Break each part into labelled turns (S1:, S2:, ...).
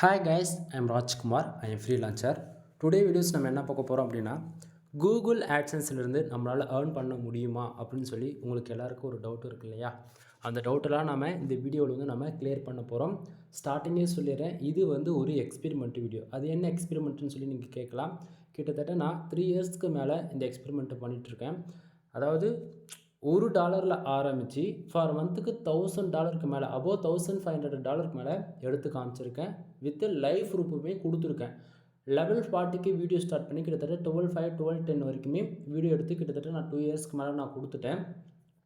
S1: Hi guys, I'm Rajkumar. I am freelancer. Today videos நம்ம என்ன பார்க்க போகிறோம் அப்படின்னா, கூகுள் ஆட்சன்ஸ்லேருந்து நம்மளால் ஏர்ன் பண்ண முடியுமா அப்படின்னு சொல்லி உங்களுக்கு எல்லாருக்கும் ஒரு டவுட் இருக்கு இல்லையா? அந்த டவுட்டெல்லாம் நம்ம இந்த வீடியோவில் வந்து நம்ம கிளியர் பண்ண போகிறோம். ஸ்டார்டிங்கே சொல்லிடுறேன், இது வந்து ஒரு எக்ஸ்பெரிமெண்ட் வீடியோ. அது என்ன எக்ஸ்பெரிமெண்ட்னு சொல்லி நீங்கள் கேட்கலாம். கிட்டத்தட்ட நான் 3 இயர்ஸ்க்கு மேலே இந்த எக்ஸ்பெரிமெண்ட்டை பண்ணிகிட்ருக்கேன். அதாவது $1 ஆரம்பித்து ஃபார் மந்த்துக்கு $1000 மேலே, அபோவ் $1500 மேலே எடுத்து காமிச்சிருக்கேன். வித் லைவ் ப்ரூஃபுமே கொடுத்துருக்கேன். லெவல் 40க்கு வீடியோ ஸ்டார்ட் பண்ணி கிட்டத்தட்ட 12/5 12/10 வரைக்குமே வீடியோ எடுத்து கிட்டத்தட்ட நான் 2 இயர்ஸ்க்கு மேலே நான் கொடுத்துட்டேன்.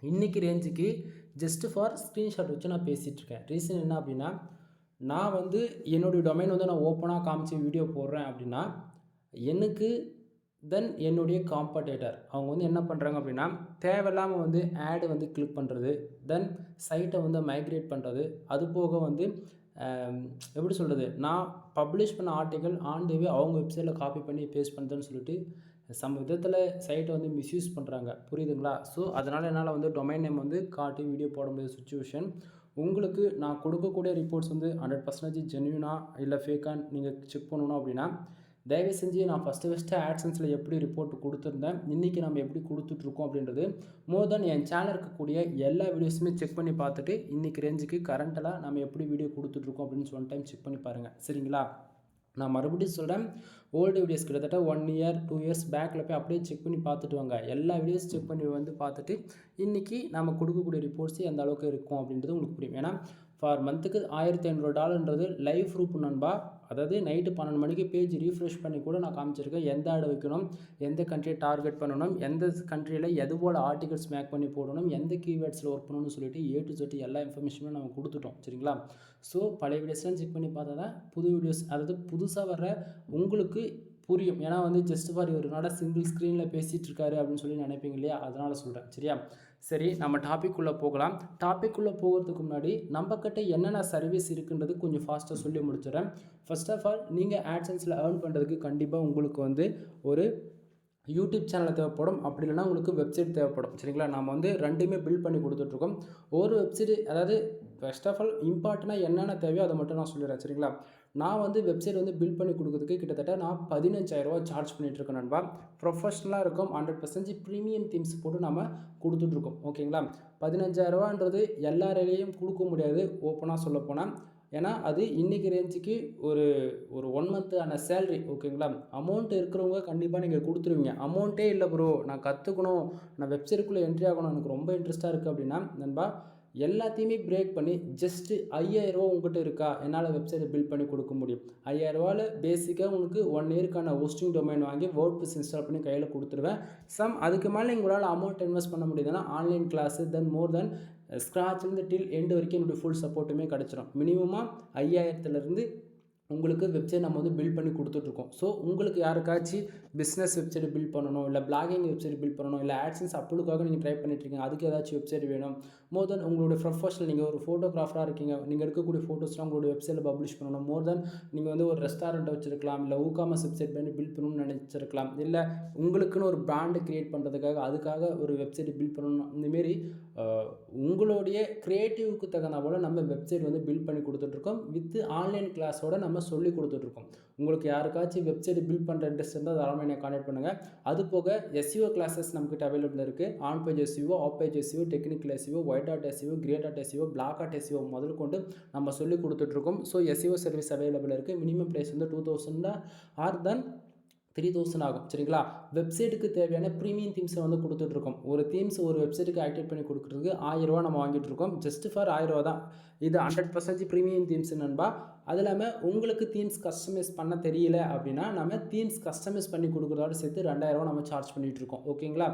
S1: இன்றைக்கி ரேஞ்சுக்கு ஜஸ்ட்டு ஃபார் ஸ்க்ரீன்ஷாட் வச்சு நான் பேசிகிட்ருக்கேன். ரீசன் என்ன அப்படின்னா, நான் வந்து என்னுடைய டொமைன் வந்து நான் ஓப்பனாக காமிச்சு வீடியோ போடுறேன் அப்படின்னா, எனக்கு தென் என்னுடைய காம்படேட்டர் அவங்க வந்து என்ன பண்ணுறாங்க அப்படின்னா, தேவையில்லாமல் வந்து ஆடு வந்து கிளிக் பண்ணுறது, தென் சைட்டை வந்து மைக்ரேட் பண்ணுறது, அது போக வந்து எப்படி சொல்கிறது, நான் பப்ளிஷ் பண்ண ஆர்டிக்கல் ஆன் தி வே அவங்க வெப்சைட்டில் காப்பி பண்ணி பேஸ்ட் பண்ணுறதுன்னு சொல்லிட்டு சம் விதத்தில் சைட்டை வந்து மிஸ்யூஸ் பண்ணுறாங்க. புரியுதுங்களா? ஸோ அதனால் என்னால் வந்து டொமைன் நேம் வந்து காட்டி வீடியோ போட முடியாத சுச்சுவேஷன். உங்களுக்கு நான் கொடுக்கக்கூடிய ரிப்போர்ட்ஸ் வந்து 100% ஜென்யூனா இல்லை ஃபேக்கான்னு நீங்கள் செக் பண்ணணும் அப்படின்னா, தயவு செஞ்சு நான் ஃபஸ்ட்டு ஆட்சன்ஸில் எப்படி ரிப்போர்ட் கொடுத்துருந்தேன், இன்றைக்கி நம்ம எப்படி கொடுத்துட்ருக்கோம் அப்படின்றது மோர் தென் என் சேனல் இருக்கக்கூடிய எல்லா வீடியோஸுமே செக் பண்ணி பார்த்துட்டு, இன்றைக்கி ரேஞ்சுக்கு கரண்ட்டெல்லாம் நம்ம எப்படி வீடியோ கொடுத்துட்ருக்கோம் அப்படின்னு ஒன் டைம் செக் பண்ணி பாருங்கள். சரிங்களா? நான் மறுபடியும் சொல்கிறேன், ஓல்டு வீடியோஸ் கிட்டத்தட்ட 1 இயர் 2 இயர்ஸ் பேக்கில் போய் அப்படியே செக் பண்ணி பார்த்துட்டு வாங்க. எல்லா வீடியோஸ் செக் பண்ணி வந்து பார்த்துட்டு, இன்றைக்கி நம்ம கொடுக்கக்கூடிய ரிப்போர்ட்ஸ் எந்த அளவுக்கு இருக்கும் அப்படின்றது உங்களுக்கு புரியும். ஏன்னா ஃபார் மந்த்துக்கு $1500 லைவ் ப்ரூஃப் நண்பா. அதாவது நைட்டு 12 மணிக்கு பேஜ் ரீஃப்ரெஷ் பண்ணி கூட நான் காமிச்சிருக்கேன். எந்த ஆடு வைக்கணும், எந்த கண்ட்ரியை டார்கெட் பண்ணணும், எந்த கண்ட்ரியில் எது போல் ஆர்டிகல்ஸ் மேக் பண்ணி போடணும், எந்த கீவேர்ட்ஸில் ஒர்க் பண்ணணும்னு சொல்லிட்டு A to Z எல்லா இன்ஃபர்மேஷனும் நம்ம கொடுத்துட்டோம். சரிங்களா? ஸோ பழைய வீடியோஸ்லாம் செக் பண்ணி பார்த்தா தான் புது வீடியோஸ், அதாவது புதுசாக வர்ற உங்களுக்கு புரியும். ஏன்னா வந்து ஜஸ்ட் ஃபார் இவருனால சிங்கிள் ஸ்க்ரீனில் பேசிகிட்டு இருக்காரு அப்படின்னு சொல்லி நினைப்பீங்க இல்லையா? அதனால் சொல்கிறேன். சரியா? சரி, நம்ம டாபிக்குள்ளே போகலாம். டாபிக்குள்ளே போகிறதுக்கு முன்னாடி நம்மக்கிட்ட என்னென்ன சர்வீஸ் இருக்குன்றது கொஞ்சம் ஃபாஸ்ட்டாக சொல்லி முடிச்சிடறேன். ஃபர்ஸ்ட் ஆஃப் ஆல், நீங்கள் ஆட்சன்ஸில் ஏர்ன் பண்ணுறதுக்கு கண்டிப்பாக உங்களுக்கு வந்து ஒரு யூடியூப் சேனல் தேவைப்படும். அப்படி இல்லைனா உங்களுக்கு வெப்சைட் தேவைப்படும். சரிங்களா? நம்ம வந்து ரெண்டுமே பில்ட் பண்ணி கொடுத்துட்ருக்கோம். ஒரு வெப்சைட், அதாவது ஃபர்ஸ்ட் ஆஃப் ஆல் இம்பார்ட்டண்ட்டாக என்னென்ன தேவையோ அதை மட்டும் நான் சொல்லிடுறேன். சரிங்களா? நான் வந்து வெப்சைட் வந்து பில்ட் பண்ணி கொடுக்குறதுக்கு கிட்டத்தட்ட நான் $15,000 சார்ஜ் பண்ணிகிட்ருக்கேன் நண்பா. ப்ரொஃபஷ்னலாக இருக்கும். 100% ப்ரீமியம் தீம்ஸ் போட்டு நம்ம கொடுத்துட்ருக்கோம். ஓகேங்களா? $15,000ன்றது எல்லாராலையும் கொடுக்க முடியாது, ஓப்பனாக சொல்லப்போனால். ஏன்னா அது இன்றைக்கி ரேஞ்சுக்கு ஒரு ஒரு 1 மந்த்தான சேலரி. ஓகேங்களா? அமௌண்ட் இருக்கிறவங்க கண்டிப்பாக நீங்கள் கொடுத்துருவீங்க. அமௌண்ட்டே இல்லை ப்ரோ, நான் கற்றுக்கணும், நான் வெப்சைட்டுக்குள்ளே என்ட்ரி ஆகணும், எனக்கு ரொம்ப இன்ட்ரெஸ்ட்டாக இருக்குது அப்படின்னா நண்பா, எல்லாத்தையுமே பிரேக் பண்ணி ஜஸ்ட்டு $5,000 உங்கள்கிட்ட இருக்கா, என்னால் வெப்சைட்டை பில்ட் பண்ணி கொடுக்க முடியும். $5,000 பேசிக்காக உங்களுக்கு 1 இயருக்கான ஹோஸ்டிங் டொமைன் வாங்கி வேர்ட்ப்ரெஸ் இன்ஸ்டால் பண்ணி கையில் கொடுத்துருவேன். அதுக்கு மேலே உங்களால் அமௌண்ட் இன்வெஸ்ட் பண்ண முடியுதுன்னா ஆன்லைன் கிளாஸு, தென் மோர் தென் ஸ்க்ராட்ச்லேருந்து டில் எண்டு வரைக்கும் என்னுடைய ஃபுல் சப்போர்ட்டுமே கிடச்சிடும். மினிமமாக 5,000லேருந்து உங்களுக்கு வெப்சைட் நம்ம வந்து பில்ட் பண்ணி கொடுத்துட்ருக்கோம். ஸோ உங்களுக்கு யாருக்காச்சும் பிஸ்னஸ் வெப்சைட் பில்ட் பண்ணணும், இல்லை பிளாகிங் வெப்சைட் பில்ட் பண்ணணும், இல்லை ஆட்சன்ஸ் அப்லோடுக்காக நீங்கள் ட்ரை பண்ணிட்டுருக்கீங்க, அதுக்கு ஏதாச்சும் வெப்சைட் வேணும், மோர் தென் உங்களுடைய ப்ரொஃபஷனல், நீங்கள் ஒரு ஃபோட்டோகிராஃபராக இருக்கீங்க, நீங்கள் எடுக்கக்கூடிய ஃபோட்டோஸ்லாம் உங்களுடைய வெப்சைட்டில் பப்ளிஷ் பண்ணணும், மோர் தென் நீங்கள் வந்து ஒரு ரெஸ்டாரண்ட்டை வச்சுருக்கலாம், இல்லை ஊகாமஸ் வெப்சைட் பண்ணி பில்ட் பண்ணணும்னு நினச்சிருக்கலாம், இல்லை உங்களுக்குன்னு ஒரு பிராண்டு க்ரியேட் பண்ணுறதுக்காக அதுக்காக ஒரு வெப்சைட் பில்ட் பண்ணணும். இந்தமாரி உங்களுடைய க்ரியேட்டிவ்க்கு தகுந்த போல் நம்ம வெப்சைட் வந்து பில்ட் பண்ணி கொடுத்துட்ருக்கோம். வித் ஆன்லைன் கிளாஸோடு நம்ம சொல்லி கொடுத்துட்ருக்கோம். உங்களுக்கு யாருக்காச்சும் வெப்சைட் பில்ட் பண்ணுற இன்ட்ரெஸ்ட் இருந்தால் தாராளமாக என்னை கான்டாக்ட் பண்ணுங்கள். அது போக SEO கிளாஸஸ் நம்மக்கிட்ட அவைலபிள் இருக்குது. On page SEO, off page SEO, technical SEO, white hat SEO, grey hat SEO, black hat SEO முதல் கொண்டு நம்ம சொல்லி கொடுத்துட்ருக்கோம். ஸோ SEO சர்வீஸ் அவைலபிள் இருக்குது. மினிமம் ப்ரைஸ் வந்து 2000 ஆர் தென் 3000 ஆகும். சரிங்களா? வெப்சைட்டுக்கு தேவையான ப்ரீமியம் தீம்ஸை வந்து கொடுத்துட்ருக்கோம். ஒரு தீம்ஸ் ஒரு வெப்சைட்டுக்கு ஆக்டிவேட் பண்ணி கொடுக்குறதுக்கு $1000 நம்ம வாங்கிட்டுருக்கோம். ஜஸ்ட் ஃபார் $1000 தான். இது 100% ப்ரீமியம் தீம்ஸ் நண்பா. அது இல்லாமல் உங்களுக்கு தீம்ஸ் கஸ்டமைஸ் பண்ண தெரியல அப்படின்னா நம்ம தீம்ஸ் கஸ்டமைஸ் பண்ணி கொடுக்குறதோட சேர்த்து $2000 நம்ம சார்ஜ் பண்ணிகிட்ருக்கோம். ஓகேங்களா?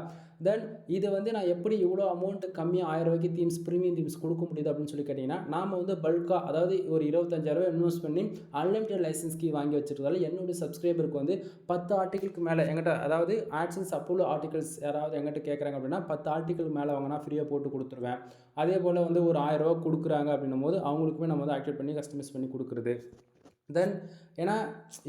S1: தென் இது வந்து நான் எப்படி இவ்வளோ அமௌண்ட்டு கம்மியாக $1000 தீம்ஸ் ப்ரீமியம் தீம்ஸ் கொடுக்க முடியுது அப்படின்னு சொல்லி கேட்டிங்கன்னா, நாம் வந்து பல்காக, அதாவது ஒரு $25,000 இன்வெஸ்ட் பண்ணி அன்லிமிட்டட் லைசன்ஸ் கீ வாங்கி வச்சுருந்தால என்னுடைய சப்ஸ்கிரைபருக்கு வந்து 10 ஆர்டிகளுக்கு மேலே எங்கிட்ட, அதாவது ஆட்சன்ஸ் அப்ரூவ்டு ஆர்டிகல்ஸ் யாராவது எங்கிட்ட கேட்குறாங்க அப்படின்னா 10 ஆர்டிகல் மேலே வாங்கினா ஃப்ரீயாக போட்டு கொடுத்துருவேன். அதே போல் வந்து ஒரு $1000 கொடுக்குறாங்க அப்படின்னும் போது அவங்களுக்குமே நம்ம வந்து ஆக்டிவேட் பண்ணி கஸ்டமைஸ் பண்ணி கொடுக்குறது. தென் ஏன்னா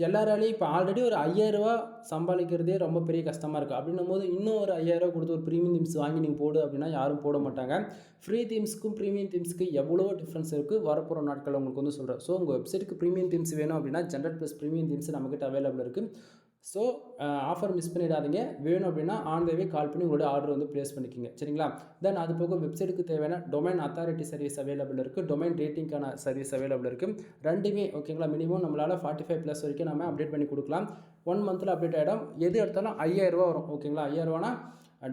S1: எல்லாராலையும் இப்போ ஆல்ரெடி ஒரு 5000 சம்பாதிக்கிறதே ரொம்ப பெரிய கஷ்டமாக இருக்குது. அப்படின்னும் போது இன்னும் ஒரு 5000 கொடுத்து ஒரு ப்ரீமியம் தீம்ஸ் வாங்கி நீங்கள் போடு அப்படின்னா யாரும் போட மாட்டாங்க. ஃப்ரீ தீம்ஸ்க்கும் ப்ரீமியம் தீம்ஸ்க்கு எவ்வளோ டிஃப்ரென்ஸ் இருக்குது வரப்போகிற நாட்கள் உங்களுக்கு வந்து சொல்கிறேன். ஸோ உங்கள் வெப்சைட்டுக்கு ப்ரீமியம் தீம்ஸ் வேணும் அப்படின்னா ஜென்ரேட் ப்ளஸ் ப்ரீமியம் தீம்ஸ் நம்மக்கிட்ட அவைலபிள் இருக்குது. ஸோ ஆஃபர் மிஸ் பண்ணிடாதீங்க. வேணும் அப்படின்னா ஆன் த வே கால் பண்ணி உங்களோட ஆர்டர் வந்து ப்ளேஸ் பண்ணிக்கிங்க, சரிங்களா? தென் அது போக வெப்சைட்டுக்கு தேவையான டொமைன் அத்தாரிட்டி சர்வீஸ் அவைலபிள் இருக்குது, டொமைன் ரேட்டிங்கான சர்வீஸ் அவைலபிள் இருக்குது. ரெண்டுமே ஓகேங்களா? மினிமம் நம்மளால் 45+ வரைக்கும் நம்ம அப்டேட் பண்ணி கொடுக்கலாம். 1 மந்தில் அப்டேட் ஆகிடும். எது எடுத்தாலும் 5000 வரும், ஓகேங்களா? 5000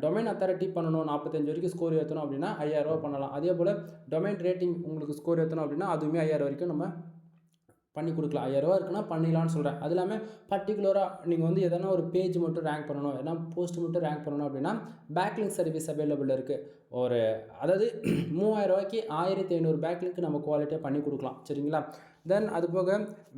S1: டொமைன் அத்தாரிட்டி பண்ணணும், 45 வரைக்கும் ஸ்கோர் ஏற்றணும் அப்படின்னா 5000 பண்ணலாம். அதே போல் டொமைன் ரேட்டிங் உங்களுக்கு ஸ்கோர் ஏற்றணும் அப்படின்னா அதுவுமே 5000 வரைக்கும் நம்ம பண்ணி கொடுக்கலாம். 5000 இருக்குன்னா பண்ணிடலான்னு சொல்கிறேன். அது இல்லாமல் பர்டிகுலராக நீங்கள் வந்து எதனா ஒரு பேஜ் மட்டும் ரேங்க் பண்ணணும், எதனா போஸ்ட் மட்டும் ரேங்க் பண்ணணும் அப்படின்னா பேக்லிங்க் சர்வீஸ் அவைலபிள் இருக்குது. ஒரு அதாவது 3000 1500 பேக்லிங்க் நம்ம குவாலிட்டியாக பண்ணி கொடுக்கலாம், சரிங்களா? தென் அது போக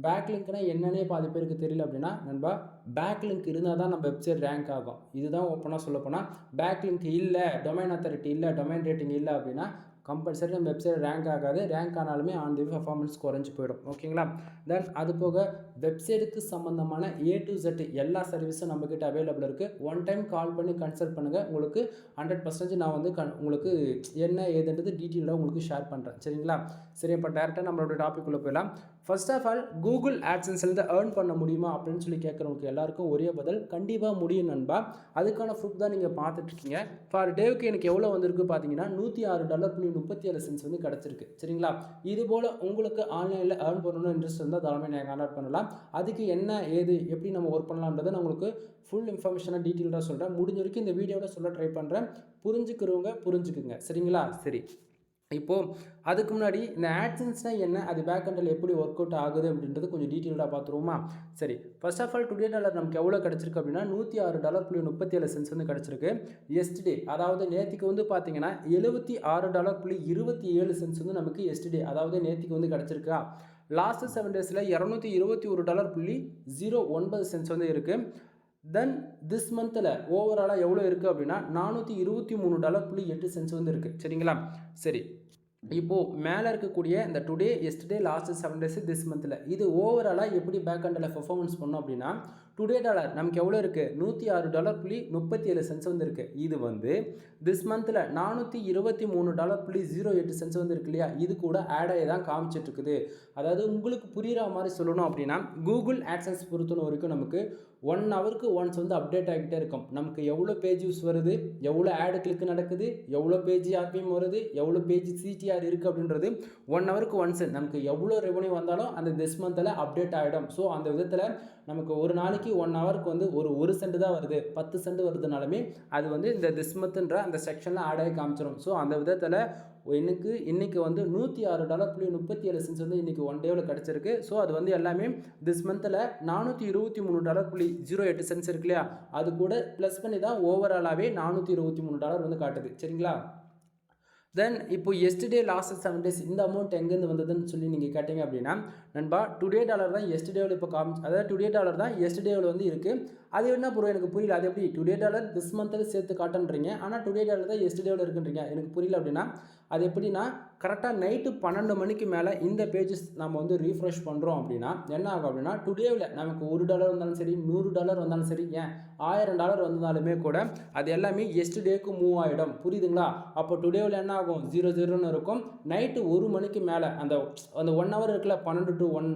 S1: பேக்லிங்க்னா என்னன்னே பாதி பேருக்கு தெரியல அப்படின்னா நண்பா, பேக்லிங்க் இருந்தால் தான் நம்ம வெப்சைட் ரேங்க் ஆகும். இதுதான் ஓப்பனாக சொல்ல போனால், பேக்லிங்க் இல்லை, டொமைன் அத்தாரிட்டி இல்லை, டொமைன் ரேட்டிங் இல்லை அப்படின்னா கம்பல்சரி நம்ம வெப்சைட் ரேங்க் ஆகாது. ரேங்க் ஆனாலுமே ஆன் தி பர்ஃபார்மன்ஸ் குறைஞ்சி போயிடும், ஓகேங்களா? தென் அது போக வெப்சைட்டுக்கு சம்மந்தமான A to Z எல்லா சர்வீஸும் நம்மக்கிட்ட அவைலபிள் இருக்குது. ஒன் டைம் கால் பண்ணி கன்சல்ட் பண்ணுங்கள். உங்களுக்கு 100% நான் வந்து உங்களுக்கு என்ன ஏதுன்றது டீட்டெயிலாக உங்களுக்கு ஷேர் பண்ணுறேன், சரிங்களா? சரி, இப்போ டேரெக்டாக நம்மளோட டாபிக் உள்ள போயிடலாம். ஃபர்ஸ்ட் ஆஃப் ஆல், கூகுள் ஆட்சன்ஸ்லேருந்து ஏர்ன் பண்ண முடியுமா அப்படின்னு சொல்லி கேட்குறவங்களுக்கு எல்லாருக்கும் ஒரே பதில், கண்டிப்பாக முடியும் நண்பா. அதுக்கான ப்ரூஃப் தான் நீங்கள் பார்த்துட்ருக்கீங்க. ஃபார் டேவுக்கு எனக்கு எவ்வளோ வந்திருக்கு பார்த்தீங்கன்னா $106.37 வந்து கிடச்சிருக்கு, சரிங்களா? இது போல் உங்களுக்கு ஆன்லைனில் ஏர்ன் பண்ணணும்னு இன்ட்ரெஸ்ட் இருந்தால் தாராளமாக நீங்கள் கான்டாக்ட் பண்ணலாம். அதுக்கு என்ன ஏது எப்படி நம்ம ஒர்க் பண்ணலான்றதை நான் உங்களுக்கு ஃபுல் இன்ஃபர்மேஷனாக டீட்டெயிலாக சொல்கிறேன். முடிஞ்ச வரைக்கும் இந்த வீடியோவில் சொல்ல ட்ரை பண்ணுறேன். புரிஞ்சுக்கிறவங்க புரிஞ்சுக்குங்க, சரிங்களா? சரி, இப்போது அதுக்கு முன்னாடி இந்த ஆட்சன்ஸ்னால் என்ன, அது பேக் எண்டில் எப்படி ஒர்க் அவுட் ஆகுது அப்படின்றது கொஞ்சம் டீட்டெயிலாக பார்த்துருவோமா? சரி, first of all today dollar நமக்கு எவ்வளோ கிடச்சிருக்கு அப்படின்னா $106.37 வந்து கிடச்சிருக்கு. எஸ்டே அதாவது நேற்றுக்கு வந்து பார்த்தீங்கன்னா $76.27 வந்து நமக்கு எஸ்டே அதாவது நேற்றுக்கு வந்து கிடச்சிருக்கா. லாஸ்ட் 7 டேஸில் $221.09 வந்து இருக்குது. தென் திஸ் மந்தில் ஓவராலாக எவ்வளோ இருக்குது அப்படின்னா $423.08 வந்து இருக்குது, சரிங்களா? சரி, இப்போது மேலே இருக்கக்கூடிய இந்த today, yesterday, last 7 days, this மந்தில் இது ஓவராலாக எப்படி பேக் எண்டில் பெர்ஃபார்மன்ஸ் பண்ணோம் அப்படின்னா டுடே டாலர் நமக்கு எவ்வளோ இருக்குது, $106.37 வந்து இருக்குது. இது வந்து திஸ் மந்தில் $423.08 வந்து இருக்கு இல்லையா, இது கூட ஆட் ஆகி தான் காமிச்சிட்ருக்குது. அதாவது உங்களுக்கு புரிகிற மாதிரி சொல்லணும் அப்படின்னா, கூகுள் ஆட்சன்ஸ் பொறுத்தன வரைக்கும் நமக்கு 1 ஹவருக்கு ஒன்ஸ் வந்து அப்டேட் ஆகிக்கிட்டே இருக்கும். நமக்கு எவ்வளோ பேஜ் யூஸ் வருது, எவ்வளோ ஆடு கிளிக் நடக்குது, எவ்வளோ பேஜ் ஆர்பிஎம் வருது, எவ்வளோ பேஜ் சிடிஆர் இருக்குது அப்படின்றது 1 ஹவருக்கு ஒன்ஸ் நமக்கு எவ்வளோ ரெவன்யூ வந்தாலும் அந்த திஸ் மந்தில் அப்டேட் ஆகிடும். ஸோ அந்த விதத்தில் நமக்கு ஒரு நாளைக்கு 1 ஹவருக்கு வந்து ஒரு சென்ட் தான் வருது, 10 சென்ட் வருதுனாலுமே அது வந்து இந்த திஸ் மந்த்ன்ற அந்த செக்ஷனில் ஆட் ஆகி காமிச்சிடும். ஸோ அந்த விதத்தில் இன்றைக்கி வந்து $106.37 வந்து இன்றைக்கி ஒன் டேவில் கிடச்சிருக்கு. ஸோ அது வந்து எல்லாமே திஸ் மந்தில் $423.08 இருக்கு இல்லையா, அது கூட ப்ளஸ் பண்ணி தான் ஓவராலாகவே $423 வந்து காட்டுது, சரிங்களா? தென் இப்போ எஸ்டே லாஸ்ட் 7 டேஸ் இந்த அமௌண்ட் எங்கேருந்து வந்ததுன்னு சொல்லி நீங்கள் கேட்டிங்க அப்படின்னா நண்பா, டுடே டாலர் தான் எஸ்டேவில் இப்போ அதாவது டுடே டாலர் தான் எஸ்டேவில் வந்து இருக்குது. அது என்ன ப்ரோ எனக்கு புரியல, அது எப்படி டுடே டாலர் திஸ் மந்தில் சேர்த்து காட்டுன்றீங்க, ஆனால் டுடே டாலர் தான் எஸ்டேவில் இருக்குன்றீங்க, எனக்கு புரியல அப்படின்னா அது எப்படின்னா கரெக்டாக நைட்டு 12 மணிக்கு மேலே இந்த பேஜஸ் நம்ம வந்து ரீஃப்ரெஷ் பண்ணுறோம் அப்படின்னா என்ன ஆகும் அப்படின்னா டுடேவில் நமக்கு $1 வந்தாலும் சரி, $100 வந்தாலும் சரி, ஏன் $1000 வந்தாலுமே கூட அது எல்லாமே எஸ்டேக்கு மூவ் ஆகிடும், புரியுதுங்களா? அப்போ டுடேவில் என்ன ஆகும், 00ன்னு இருக்கும். நைட்டு 1 மணிக்கு மேலே அந்த 1 ஹவர் இருக்குல்ல, 12 to 1,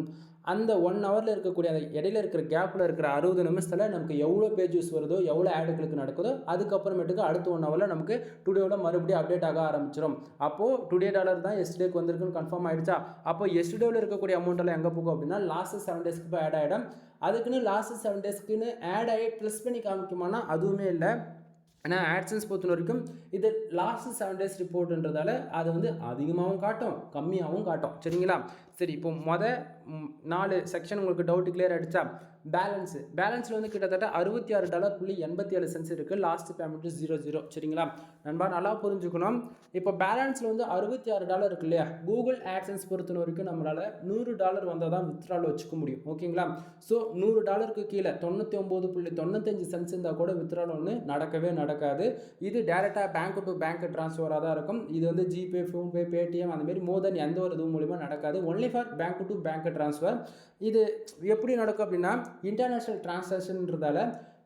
S1: அந்த 1 ஹவரில் இருக்கக்கூடிய அந்த இடையில இருக்கிற கேப்பில் இருக்கிற 60 நிமிஷத்தில் நமக்கு எவ்வளோ பேஜ் யூஸ் வருதோ, எவ்வளோ ஆடுகளுக்கு நடக்குதோ, அதுக்கப்புறமேட்டுக்கு அடுத்த 1 ஹவரில் நமக்கு டுடேவில் மறுபடியும் அப்டேட் ஆக ஆரம்பிச்சிடும். அப்போது டுடே டாலர் தான் எஸ்டேக்கு வந்திருக்குன்னு கன்ஃபார்ம் ஆகிடுச்சா? அப்போ எஸ்டேவில் இருக்கக்கூடிய அமௌண்ட்டெல்லாம் எங்கே போகும் அப்படின்னா லாஸ்ட் 7 டேஸ்க்கு போய் ஆட் ஆகிடும். அதுக்குன்னு லாஸ்ட் 7 டேஸ்க்குன்னு ஆட் ஆகி ப்ளஸ் பண்ணி காமிக்குமானா அதுவுமே இல்லை. ஏன்னா ஆட்சன்ஸ் பொறுத்த வரைக்கும் இது லாஸ்ட் 7 டேஸ் ரிப்போர்ட்ன்றதால அது வந்து அதிகமாகவும் காட்டும், கம்மியாகவும் காட்டும், சரிங்களா? சரி, இப்போ 4 செக்ஷன் உங்களுக்கு டவுட் கிளியர் ஆகிடுச்சா? பேலன்ஸில் வந்து கிட்டத்தட்ட $66.87 இருக்குது. லாஸ்ட் பேமெண்ட்டு 00, சரிங்களா நண்பா? நல்லா புரிஞ்சுக்கணும். இப்போ பேலன்ஸில் வந்து $66 இருக்கு இல்லையா, கூகுள் ஆட்சன்ஸ் பொறுத்த வரைக்கும் நம்மளால் $100 வந்தால் தான் வித்ட்ரால் வச்சுக்க முடியும், ஓகேங்களா? ஸோ $100 கீழே 99.95 இருந்தால் கூட வித்ட்ரால் ஒன்று நடக்கவே நடக்காது. இது டேரெக்டாக பேங்க் டு பேங்க் ட்ரான்ஸ்ஃபராக தான் இருக்கும். இது வந்து ஜிபே, ஃபோன்பே, பேடிஎம் அந்தமாரி மோர் தென் எந்த ஒரு இது மூலிமா நடக்காது. Only only for bank to bank transfer. இது எப்படி நடக்கும் அப்படின்னா இன்டர்நேஷ்னல் ட்ரான்சாக்ஷன்றதால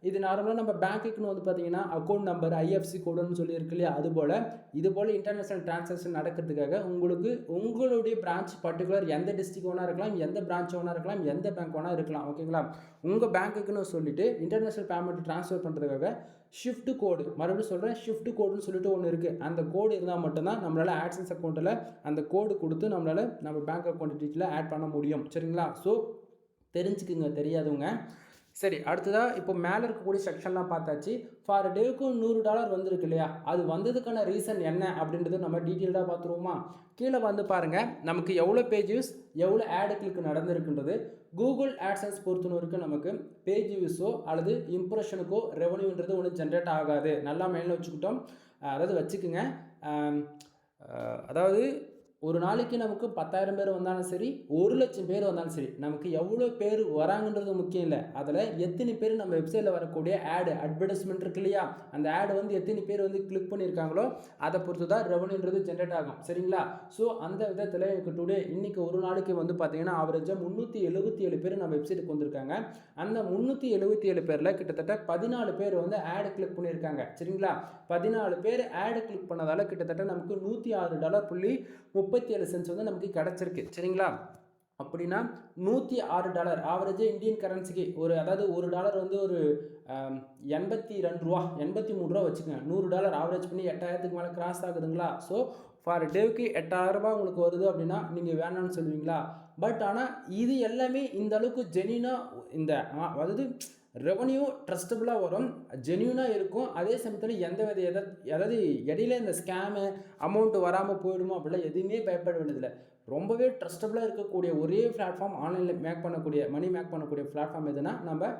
S1: இது நார்மலாக நம்ம பேங்க்குன்னு வந்து பார்த்தீங்கன்னா அக்கௌண்ட் நம்பர் ஐஎஃப்சி கோடுன்னு சொல்லி இருக்கு இல்லையா, இது போல் இன்டர்நேஷ்னல் ட்ரான்சாக்ஷன் நடக்கிறதுக்காக உங்களுடைய பிரான்ச் பர்டிகுலர் எந்த டிஸ்ட்ரிக்ட் வேணா இருக்கலாம், எந்த பிரான்ச் வேணா இருக்கலாம், எந்த பேங்க் வேணா இருக்கலாம். ஓகேங்களா, உங்கள் பேங்க்குன்னு சொல்லிட்டு இன்டர்நேஷ்னல் பேமெண்ட் ட்ரான்ஸ்ஃபர் பண்ணுறதுக்காக ஷிஃப்ட் கோடு, மறுபடியும் சொல்கிறேன் ஷிஃப்ட் கோடுன்னு சொல்லிட்டு ஒன்று இருக்குது. அந்த கோடு இருந்தால் மட்டும்தான் நம்மளால் ஆட்சன்ஸ் அக்கௌண்ட்டில் அந்த கோடு கொடுத்து நம்மளால் நம்ம பேங்க் அக்கௌண்ட் டீட்டெயிலில் ஆட் பண்ண முடியும். சரிங்களா, ஸோ தெரிஞ்சுக்குங்க தெரியாதவங்க. சரி, அடுத்ததாக இப்போ மேலே இருக்கக்கூடிய செக்ஷன்லாம் பார்த்தாச்சு. ஃபார் டேவுக்கு $100 வந்திருக்கு இல்லையா, அது வந்ததுக்கான ரீசன் என்ன அப்படின்றது நம்ம டீட்டெயில்டாக பார்த்துருவோமா. கீழே வந்து பாருங்கள், நமக்கு எவ்வளோ பேஜ் வியூஸ் எவ்வளோ ஆடு கிளிக் நடந்திருக்குன்றது. கூகுள் ஆட்சன்ஸ் பொறுத்தவரைக்கும் நமக்கு பேஜ் வியூஸோ அல்லது இம்ப்ரெஷனுக்கோ ரெவன்யூன்றது ஒன்றும் ஜென்ரேட் ஆகாது. நல்லா மைண்டில் வச்சுக்கிட்டோம், அதாவது வச்சுக்குங்க. அதாவது ஒரு நாளைக்கு நமக்கு 10,000 பேர் வந்தாலும் சரி, 1,00,000 பேர் வந்தாலும் சரி, நமக்கு எவ்வளோ பேர் வராங்கன்றது முக்கியம் இல்லை. அதில் எத்தனை பேர் நம்ம வெப்சைட்டில் வரக்கூடிய ஆடு அட்வர்டைஸ்மெண்ட் இருக்கு இல்லையா, அந்த ஆடு வந்து எத்தனை பேர் வந்து கிளிக் பண்ணியிருக்காங்களோ அதை பொறுத்து தான் ரெவன்யூன்றது ஜென்ரேட் ஆகும். சரிங்களா, ஸோ அந்த விதத்தில் எனக்கு இன்றைக்கி ஒரு நாளைக்கு வந்து பார்த்தீங்கன்னா ஆவரேஜாக 377 பேர் நம்ம வெப்சைட்டுக்கு வந்திருக்காங்க. அந்த 377 பேரில் கிட்டத்தட்ட 14 பேர் வந்து ஆடு கிளிக் பண்ணியிருக்காங்க. சரிங்களா, 14 பேர் ஆடு கிளிக் பண்ணதால் கிட்டத்தட்ட நமக்கு $106.37 வந்து நமக்கு கிடச்சிருக்கு. சரிங்களா, அப்படின்னா $106 ஆவரேஜாக இந்தியன் கரன்சிக்கு அதாவது $1 வந்து ஒரு $82 வச்சுக்கோங்க. $100 ஆவரேஜ் பண்ணி 8,000க்கு மேலே கிராஸ் ஆகுதுங்களா. ஸோ ஃபார் டேவுக்கு $8,000 உங்களுக்கு வருது அப்படின்னா நீங்கள் வேணான்னு சொல்லுவீங்களா. பட் ஆனால் இது எல்லாமே இந்த அளவுக்கு ஜென்யூனாக அதாவது ரெவன்யூ ட்ரஸ்டபுளாக வரும், ஜென்யூனாக இருக்கும். அதே சமயத்தில் அதாவது இடையில இந்த ஸ்கேமு அமௌண்ட்டு வராமல் போயிடுமோ அப்படிலாம் எதுவுமே பயப்பட வேண்டியதில்லை. ரொம்பவே ட்ரஸ்டபுளாக இருக்கக்கூடிய ஒரே பிளாட்ஃபார்ம் ஆன்லைனில் மணி மேக் பண்ணக்கூடிய பிளாட்ஃபார்ம் எதுனா நம்ம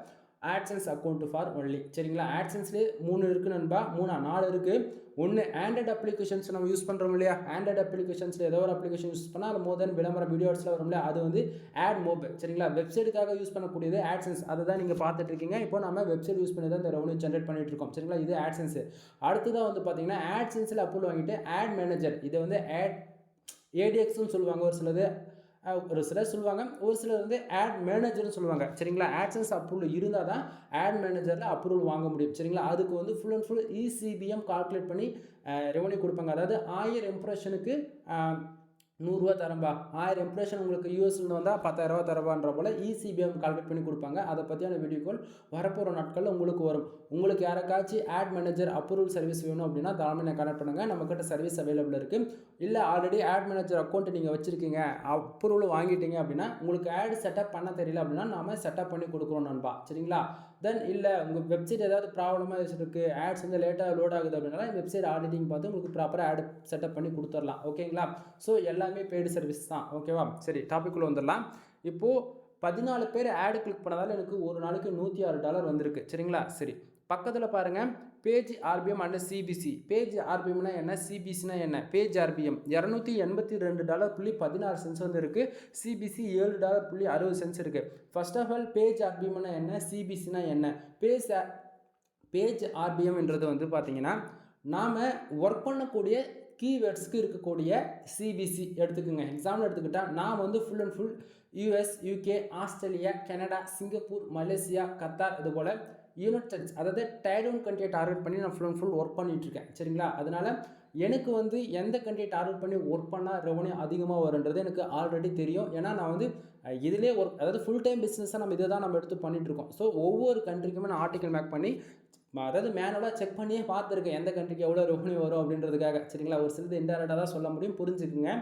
S1: ஆட்சன்ஸ் அக்கௌண்ட் ஃபார் ஒன்லி. சரிங்களா, ஆட்சன்ஸ்லேயே 3 இருக்குது நண்பா, 4 இருக்குது. ஒன்று ஆண்ட்ராய்டு அப்ளிகேஷன்ஸ் நம்ம யூஸ் பண்ணுறோம் இல்லையா, ஆண்ட்ராய்டு அப்ளிகேஷன்ஸில் ஏதோ ஒரு அப்ளிகேஷன் யூஸ் பண்ணால் அது மோர் தென் விளம்பரம் வீடியோஸில் வரும் இல்லையா, அது வந்து ஆட் மோபைல். சரிங்களா, வெப்சைட்டுக்காக யூஸ் பண்ணக்கூடியது ஆட்சன்ஸ், அதை தான் நீங்கள் பார்த்துட்டு இருக்கீங்க. இப்போ நம்ம வெப்சைட் யூஸ் பண்ணி தான் இந்த ரெவன்யூ ஜென்ரேட் பண்ணிட்டு இருக்கோம். சரிங்களா, இது ஆட்சன்ஸ். அடுத்ததான் வந்து பார்த்தீங்கன்னா ஆட்சன்ஸில் அப்ரூவல் வாங்கிட்டு ஆட் மேனேஜர், இதை வந்து ஏடிஎக்ஸ்னு சொல்லுவாங்க, ஒரு சிலர் சொல்லுவாங்க, ஒரு சிலர் வந்து ஆட் மேனேஜர்னு சொல்லுவாங்க. சரிங்களா, ஆட்சன்ஸ் அப்ரூவல் இருந்தால் தான் ஆட் மேனேஜரில் அப்ரூவல் வாங்க முடியும். சரிங்களா, அதுக்கு வந்து full and full ECBM calculate பண்ணி ரெவன்யூ கொடுப்பாங்க. அதாவது 1000 இம்ப்ரெஷனுக்கு $100 தரம்பா, 1000 இம்ப்ரெஷன் உங்களுக்கு யூஎஸ்லேருந்து வந்தால் $10,000 தரபான்ற போல் இசிபிஎம் கால்குலேட் பண்ணி கொடுப்பாங்க. அதை பற்றியான வீடியோ கால் வரப்போகிற நாட்களில் உங்களுக்கு வரும். உங்களுக்கு யாருக்காச்சும் ஆட் மேனேஜர் அப்ரூவல் சர்வீஸ் வேணும் அப்படின்னா தாராளமாக கனெக்ட் பண்ணுங்கள், நம்மக்கிட்ட சர்வீஸ் அவைலபிள் இருக்குது. இல்லை ஆல்ரெடி ஆட் மேனேஜர் அக்கௌண்ட்டு நீங்கள் வச்சுருக்கீங்க, அப்ரூவல் வாங்கிட்டீங்க அப்படின்னா உங்களுக்கு ஆட் செட்டப் பண்ண தெரியல அப்படின்னா நாம் செட்டப் பண்ணி கொடுக்குறோம் நண்பா. சரிங்களா, தென் இல்லை உங்கள் வெப்சைட் ஏதாவது ப்ராப்ளமாக இருக்குது, ஆட்ஸ் வந்து லேட்டாக லோட் ஆகுது அப்படின்னா வெப்சைட் ஆடிட்டிங் பார்த்து உங்களுக்கு ப்ராப்பராக ஆட் செட்டப் பண்ணி கொடுத்துடலாம். ஓகேங்களா, ஸோ எல்லாமே பெய்டு சர்வீஸ் தான். ஓகேவா, சரி டாபிக்குள்ளே வந்துடலாம். இப்போது 14 பேர் ஆடு கிளிக் பண்ணதால் எனக்கு ஒரு நாளைக்கு $106 வந்திருக்கு. சரிங்களா, சரி பக்கத்தில் பாருங்கள் page RPM and CPC. Page ஆர்பிஎம்னா என்ன, சிபிசினா என்ன. பேஜ் ஆர்பிஎம் $282.16 வந்து இருக்குது, சிபிசி $7.60 இருக்குது. ஃபர்ஸ்ட் ஆஃப் ஆல் பேஜ் ஆர்பிஎம்னா என்ன, சிபிசினா என்ன. பேஜ் ஆர்பிஎம்ன்றது வந்து பார்த்தீங்கன்னா நாம் ஒர்க் பண்ணக்கூடிய கீவேர்ட்ஸ்க்கு இருக்கக்கூடிய சிபிசி எடுத்துக்கோங்க. எக்ஸாம்பிள் எடுத்துக்கிட்டால் நான் வந்து full and full US, UK, Australia, Canada, Singapore, Malaysia, Qatar, இது போல் யூனிட் ஸ்டேட்ஸ், அதாவது டயர் 1 கண்ட்ரியை டார்கெட் பண்ணி நான் ஃபுல் அண்ட் ஃபுல் ஒர்க் பண்ணிகிட்ருக்கேன். சரிங்களா, அதனால் எனக்கு வந்து எந்த கண்ட்ரியை டார்கெட் பண்ணி ஒர்க் பண்ணால் ரெவன்யூ அதிகமாக வருன்றது எனக்கு ஆல்ரெடி தெரியும். ஏன்னா நான் வந்து இதிலே அதாவது ஃபுல் டைம் பிஸ்னஸாக நம்ம இதை தான் நம்ம எடுத்து பண்ணிகிட்ருக்கோம். ஸோ ஒவ்வொரு கண்ட்ரிக்குமே நான் ஆர்டிக்கல் மேக் பண்ணி அதாவது மேனுவலாக செக் பண்ணியே பார்த்துருக்கேன் எந்த கண்ட்ரிக்கு எவ்வளோ ரெவன்யூ வரும் அப்படின்றதுக்காக. சரிங்களா, ஒரு சிலது இன்டெரக்டாக தான் சொல்ல முடியும், புரிஞ்சுக்குங்க.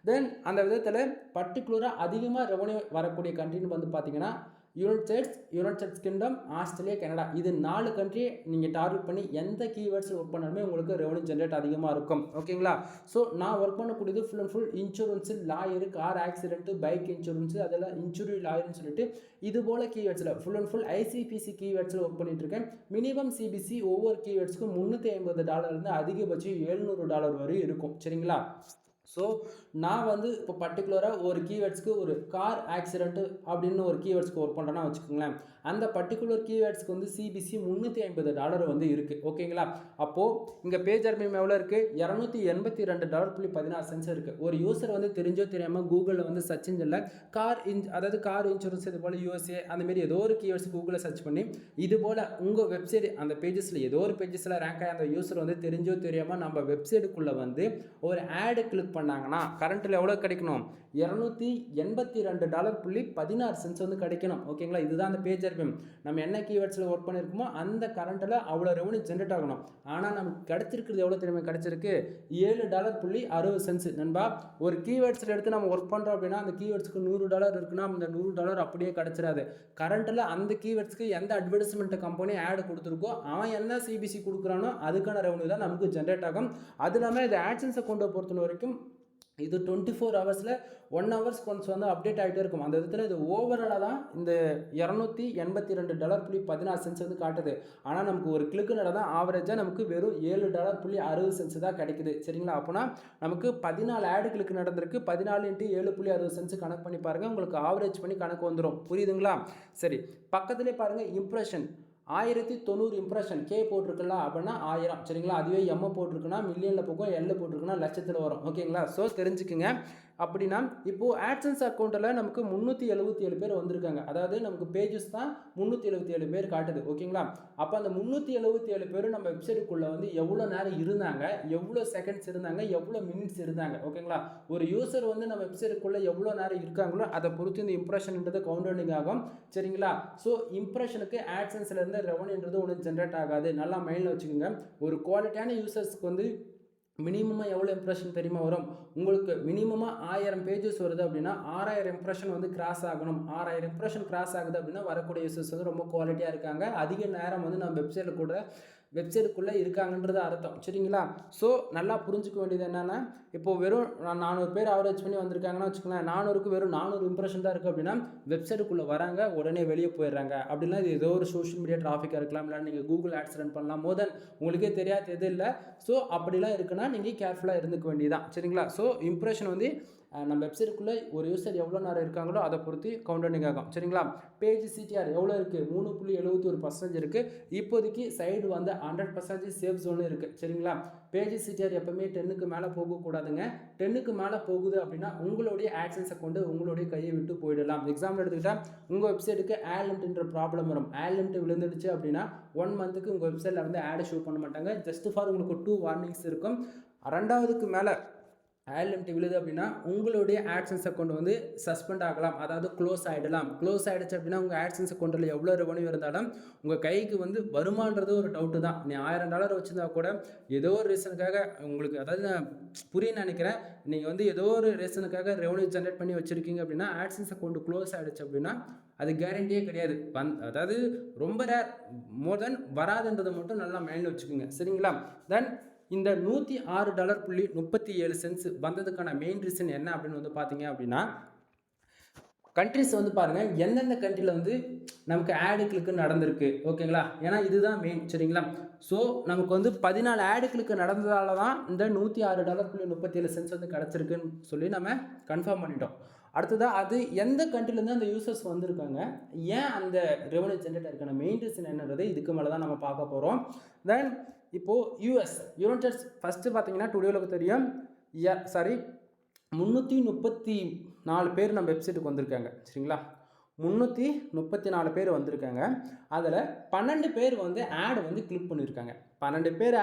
S1: தென் அந்த விதத்தில் பர்டிகுலராக அதிகமாக ரெவன்யூ வரக்கூடிய கண்ட்ரின்னு வந்து பார்த்தீங்கன்னா United states kingdom, Australia, Canada, இது 4 கண்ட்ரியை நீங்கள் டார்கெட் பண்ணி எந்த கீவேர்ட்ஸில் ஒர்க் பண்ணாலுமே உங்களுக்கு ரெவன்யூ ஜென்ரேட் அதிகமாக இருக்கும். ஓகேங்களா, ஸோ நான் ஒர்க் பண்ணக்கூடியது full and full insurance, lawyer, car accident, bike insurance, அதெல்லாம் இன்சூரி லாயர்னு சொல்லிட்டு இது போல் கீவேர்ட்ஸில் ஃபுல் அண்ட் ஃபுல் ஐசிபிசி கீவேர்ட்ஸில் ஒர்க் பண்ணிகிட்ருக்கேன். மினிமம் சிபிசி ஒவ்வொரு கீவேர்ட்ஸுக்கும் $350 அதிகபட்சம் $700 வரை இருக்கும். சரிங்களா, ஸோ நான் வந்து இப்போ பர்டிகுலராக ஒரு கீவேர்ட்ஸ்க்கு ஒரு கார் ஆக்சிடென்ட்டு அப்படின்னு ஒரு கீவேர்ட்ஸ்க்கு ஒர்க் பண்ணுறேன்னா வச்சுக்கோங்களேன். அந்த பர்டிகுலர் கீவேர்ட்ஸ்க்கு வந்து சிபிசி $350 வந்து இருக்குது. ஓகேங்களா? அப்போது இங்கே பேஜ் ஆர்பிஎம் எவ்வளோ இருக்குது? $282.16 இருக்குது. ஒரு யூசர் வந்து தெரிஞ்சோ தெரியாமல் கூகுளில் வந்து சர்ச் இன்ஜினில் அதாவது கார் இன்சூரன்ஸ் இது போல் யூஎஸ்ஏ அந்தமாரி ஏதோ ஒரு கீவேர்ட்ஸ் கூகுளில் சர்ச் பண்ணி இது போல் உங்கள் வெப்சைட் அந்த பேஜஸில் ஏதோ ஒரு பேஜஸில் ரேங்க் ஆகி அந்த யூசர் வந்து தெரிஞ்சோ தெரியாமல் நம்ம வெப்சைட்டுக்குள்ளே வந்து ஒரு ஆடு கிளிக் பண்ணாங்கன்னா கரண்ட்டில் எவ்வளோ கிடைக்கணும்? $282.16 வந்து கிடைக்கணும். ஓகேங்களா? இதுதான் அந்த பேஜ் ஆர்பிஎம். நம்ம என்ன கீவேர்ட்ஸில் ஒர்க் பண்ணியிருக்கோமோ அந்த கரண்ட்டில் அவ்வளோ ரெவன்யூ ஜென்ரேட் ஆகணும். ஆனால் நமக்கு கிடைச்சிருக்கிறது எவ்வளோ தெரியுமா கிடைச்சிருக்கு? $7.60 நண்பா. ஒரு கீவேர்ட்ஸில் எடுத்து நம்ம ஒர்க் பண்ணுறோம் அப்படின்னா அந்த கீவேர்ட்ஸ்க்கு $100 இருக்குன்னா அந்த $100 அப்படியே கிடைச்சிடாது. கரண்ட்டில் அந்த கீவேர்ட்ஸ்க்கு எந்த அட்வர்டைஸ்மெண்ட் கம்பெனி ஆடு கொடுத்துருக்கோ அவன் என்ன சிபிசி கொடுக்குறானோ அதுக்கான ரெவன்யூ தான் நமக்கு ஜென்ரேட் ஆகும். அது இல்லாமல் இது ஆட்சன்ஸ் அக்கௌண்ட்டை பொறுத்த வரைக்கும் இது 24 ஹவர்ஸில் 1 ஹவர்ஸ் ஒன்ஸ் வந்து அப்டேட் ஆகிட்டே இருக்கும். அந்த விதத்தில் இது ஓவராலாக தான் இந்த $282.16 வந்து காட்டுது. ஆனால் நமக்கு ஒரு கிளிக்கு நடந்தால் ஆவரேஜாக நமக்கு வெறும் $7.60 தான் கிடைக்குது. சரிங்களா? அப்போனா நமக்கு 14 ஆடு கிளிக்கு நடந்திருக்கு. 14 × 7.60 கணக்கு பண்ணி பாருங்கள். உங்களுக்கு ஆவரேஜ் பண்ணி கணக்கு வந்துடும். புரியுதுங்களா? சரி, பக்கத்துலேயே பாருங்கள் இம்ப்ரெஷன் 1090 இம்ப்ரெஷன். கே போட்டிருக்குல்ல அப்படின்னா 1000. சரிங்களா? அதுவே எம் போட்டிருக்குன்னா மில்லியனில் போகும், எல் போட்டிருக்குன்னா லட்சத்தில் வரும். ஓகேங்களா? ஸோ தெரிஞ்சுக்குங்க. அப்படின்னா இப்போது ஆட்சன்ஸ் அக்கௌண்ட்டில் நமக்கு 377 பேர் வந்திருக்காங்க. அதாவது நமக்கு பேஜஸ் தான் 377 பேர் காட்டுது. ஓகேங்களா? அப்போ அந்த 377 பேர் நம்ம வெப்சைட்டுக்குள்ளே வந்து எவ்வளோ நேரம் இருந்தாங்க, எவ்வளோ செகண்ட்ஸ் இருந்தாங்க, எவ்வளோ மினிட்ஸ் இருந்தாங்க. ஓகேங்களா? ஒரு யூசர் வந்து நம்ம வெப்சைட்டுக்குள்ளே எவ்வளோ நேரம் இருக்காங்களோ அதை பொறுத்து இந்த இம்ப்ரெஷன்ன்றது கவுண்டரிங் ஆகும். சரிங்களா? ஸோ இம்ப்ரெஷனுக்கு ஆட்சன்ஸ்லேருந்து ரெவன்யூன்றது ஒன்று ஜென்ரேட் ஆகாது. நல்லா மைண்டில் வச்சுக்கோங்க. ஒரு குவாலிட்டியான யூசர்ஸ்க்கு வந்து மினிமமாக எவ்வளோ இம்ப்ரெஷன் தெரியுமா வரும்? உங்களுக்கு மினிமமாக 1000 பேஜஸ் வருது அப்படின்னா 6000 இம்ப்ரெஷன் வந்து கிராஸ் ஆகணும். 6000 இம்ப்ரெஷன் கிராஸ் ஆகுது அப்படின்னா வரக்கூடிய யூசர்ஸ் வந்து ரொம்ப குவாலிட்டியாக இருக்காங்க. அதிக நேரம் வந்து நம்ம வெப்சைட்டுக்குள்ளே இருக்காங்கன்றது அர்த்தம். சரிங்களா? ஸோ நல்லா புரிஞ்சுக்க வேண்டியது என்னென்னா, இப்போது வெறும் 400 பேர் ஆவரேஜ் பண்ணி வந்திருக்காங்கன்னா வச்சுக்கோங்களேன். 400க்கு வெறும் 400 இம்ப்ரெஷன் தான் இருக்குது அப்படின்னா வெப்சைட்டுக்குள்ளே வராங்க, உடனே வெளியே போயிடுறாங்க. அப்படின்னா இது ஏதோ ஒரு சோஷியல் மீடியா டிராஃபிக்காக இருக்கலாம், இல்லை நீங்கள் கூகுள் ஆட்ஸ் ரன் பண்ணலாம். உங்களுக்கே தெரியாது எது இல்லை. ஸோ அப்படிலாம் இருக்குன்னா நீங்கள் கேர்ஃபுல்லாக இருந்துக்க வேண்டியதான். சரிங்களா? ஸோ இம்ப்ரெஷன் வந்து நம்ம வெப்சைட்டுக்குள்ளே ஒரு யூசர் எவ்வளோ நேரம் இருக்காங்களோ அதை பொறுத்து கவுண்டரிங் ஆகும். சரிங்களா? பேஜ் சிடிஆர் எவ்வளோ இருக்குது? 3.71% இருக்குது. இப்போதைக்கு சைடு வந்து 100% சேஃப் ஜோன் இருக்குது. சரிங்களா? பேஜ் சிடிஆர் எப்பவுமே 10க்கு மேலே போகக்கூடாதுங்க. 10க்கு மேலே போகுது அப்படின்னா உங்களுடைய ஆட்சன்ஸை கொண்டு உங்களுடைய கையை விட்டு போயிடலாம். எக்ஸாம்பிள் எடுத்துக்கிட்டால் உங்கள் வெப்சைட்டுக்கு ஆட் லிமிட்ன்ற ப்ராப்ளம் வரும். ஆட் லிமிட் விழுந்துடுச்சு அப்படின்னா 1 மந்த்துக்கு உங்கள் வெப்சைட்டில் வந்து ஆட் ஷோ பண்ண மாட்டாங்க. ஜஸ்ட் ஃபார் உங்களுக்கு 2 வார்னிங்ஸ் இருக்கும். 2வதுக்கு மேலே ஆட் லிமிட் விழுது அப்படின்னா உங்களுடைய ஆட்சன்ஸ் அக்கௌண்ட் வந்து சஸ்பெண்ட் ஆகலாம், அதாவது க்ளோஸ் ஆகிடலாம். க்ளோஸ் ஆகிடுச்சு அப்படின்னா உங்கள் ஆட்சன்ஸ் அக்கௌண்ட்டில் எவ்வளோ ரெவன்யூ இருந்தாலும் உங்கள் கைக்கு வந்து வருமானது ஒரு டவுட்டு தான். நீ $1000 வச்சுருந்தா கூட ஏதோ ஒரு ரீசனுக்காக உங்களுக்கு, அதாவது நான் புரியுன்னு நினைக்கிறேன், நீங்கள் வந்து ஏதோ ஒரு ரீசனுக்காக ரெவன்யூ ஜென்ரேட் பண்ணி வச்சுருக்கீங்க அப்படின்னா ஆட்சன்ஸ் அக்கௌண்ட் க்ளோஸ் ஆகிடுச்சு அப்படின்னா அது கேரண்டியே கிடையாது. அதாவது ரொம்ப ரேர், மோர் தென் வராதுன்றதை மட்டும் நல்லா மைண்டில் வச்சுக்கோங்க. சரிங்களா? தென் இந்த $106.37 வந்ததுக்கான மெயின் ரீசன் என்ன அப்படின்னு வந்து பார்த்தீங்க அப்படின்னா, கண்ட்ரிஸ் வந்து பாருங்கள் எந்தெந்த கண்ட்ரியில் வந்து நமக்கு ஆடு கிளிக்கு நடந்திருக்கு. ஓகேங்களா? ஏன்னா இதுதான் மெயின். சரிங்களா? ஸோ நமக்கு வந்து 14 ஆடு கிளிக்கு நடந்ததால தான் இந்த $106.37 வந்து கிடச்சிருக்குன்னு சொல்லி நம்ம கன்ஃபார்ம் பண்ணிட்டோம். அடுத்ததாக அது எந்த கண்ட்ரிலேருந்து அந்த யூசர்ஸ் வந்திருக்காங்க, ஏன் அந்த ரெவன்யூ ஜென்ரேட் ஆயிருக்கான மெயின் ரீசன் என்னன்றது இதுக்கு மேலே தான் நம்ம பார்க்க போகிறோம். தென் இப்போது யுனைடெட் ஃபஸ்ட்டு பார்த்தீங்கன்னா டுடேவுக்கு தெரியும் 334 பேர் நம்ம வெப்சைட்டுக்கு வந்திருக்காங்க. சரிங்களா? 334 பேர் வந்திருக்காங்க. அதில் 12 பேர் வந்து ஆடு வந்து கிளிக் பண்ணியிருக்காங்க. 12 பேர்